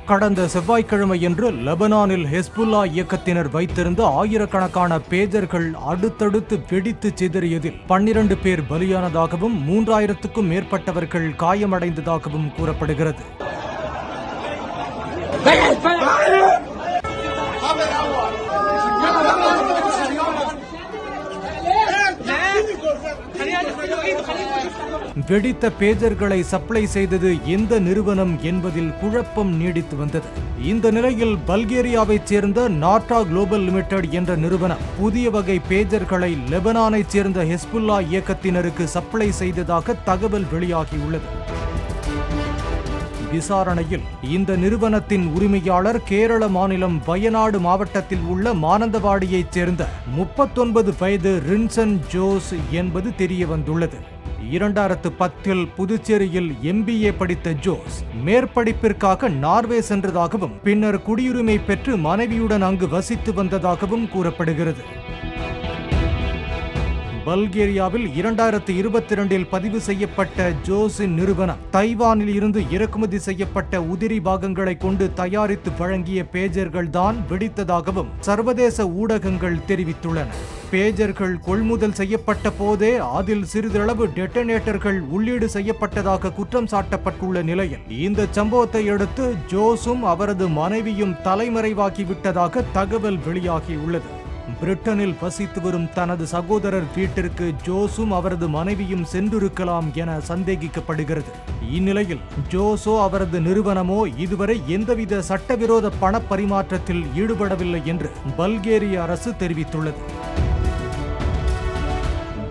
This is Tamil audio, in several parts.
கடந்த செவ்வாய்க்கிழமையன்று லெபனானில் ஹெஸ்புல்லா இயக்கத்தினர் வைத்திருந்த ஆயிரக்கணக்கான பேஜர்கள் அடுத்தடுத்து வெடித்து சிதறியதில் 12 பேர் பலியானதாகவும் 3000க்கும் மேற்பட்டவர்கள் காயமடைந்ததாகவும் கூறப்படுகிறது. வெடித்த பேஜர்களை சப்ளை செய்தது எந்த நிறுவனம் என்பதில் குழப்பம் நீடித்து வந்தது. இந்த நிலையில் பல்கேரியாவைச் சேர்ந்த நார்டா குளோபல் லிமிடெட் என்ற நிறுவனம் புதிய வகை பேஜர்களை லெபனானைச் சேர்ந்த ஹெஸ்புல்லா இயக்கத்தினருக்கு சப்ளை செய்ததாக தகவல் வெளியாகியுள்ளது. விசாரணையில் இந்த நிறுவனத்தின் உரிமையாளர் கேரள மாநிலம் வயநாடு மாவட்டத்தில் உள்ள மானந்தவாடியைச் சேர்ந்த 39 வயது ரின்சன் ஜோஸ் என்பது தெரியவந்துள்ளது. 2010இல் புதுச்சேரியில் MBA படித்த ஜோஸ் மேற்படிப்பிற்காக நார்வே சென்றதாகவும் பின்னர் குடியுரிமை பெற்று மனைவியுடன் அங்கு வசித்து வந்ததாகவும் கூறப்படுகிறது. பல்கேரியாவில் 2022இல் பதிவு செய்யப்பட்ட ஜோஸின் நிறுவனம் தைவானில் இருந்து இறக்குமதி செய்யப்பட்ட உதிரி பாகங்களை கொண்டு தயாரித்து வழங்கிய பேஜர்கள் தான் வெடித்ததாகவும் சர்வதேச ஊடகங்கள் தெரிவித்துள்ளன. பேஜர்கள் கொள்முதல் செய்யப்பட்ட போதே அதில் சிறிதளவு டெட்டனேட்டர்கள் உள்ளீடு செய்யப்பட்டதாக குற்றம் சாட்டப்பட்டுள்ள நிலையில் இந்த சம்பவத்தை அடுத்து ஜோஸும் அவரது மனைவியும் தலைமறைவாகிவிட்டதாக தகவல் வெளியாகியுள்ளது. பிரிட்டனில் வசித்து வரும் தனது சகோதரர் வீட்டிற்கு ஜோஸும் அவரது மனைவியும் சென்றிருக்கலாம் என சந்தேகிக்கப்படுகிறது. இந்நிலையில் ஜோஸோ அவரது நிறுவனமோ இதுவரை எந்தவித சட்டவிரோத பண பரிமாற்றத்தில் ஈடுபடவில்லை என்று பல்கேரிய அரசு தெரிவித்துள்ளது.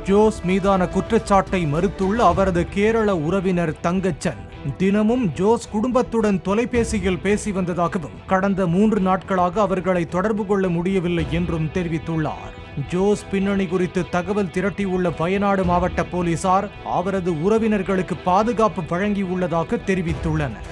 ஜோஸ் மீதான குற்றச்சாட்டை மறுத்துள்ள அவரது கேரள உறவினர் தங்கச்சன் தினமும் ஜோஸ் குடும்பத்துடன் தொலைபேசியில் பேசி வந்ததாகவும் கடந்த 3 நாட்களாக அவர்களை தொடர்பு கொள்ள முடியவில்லை என்றும் தெரிவித்துள்ளார். ஜோஸ் பின்னணி குறித்து தகவல் திரட்டியுள்ள வயநாடு மாவட்ட போலீசார் அவரது உறவினர்களுக்கு பாதுகாப்பு வழங்கியுள்ளதாக தெரிவித்துள்ளனர்.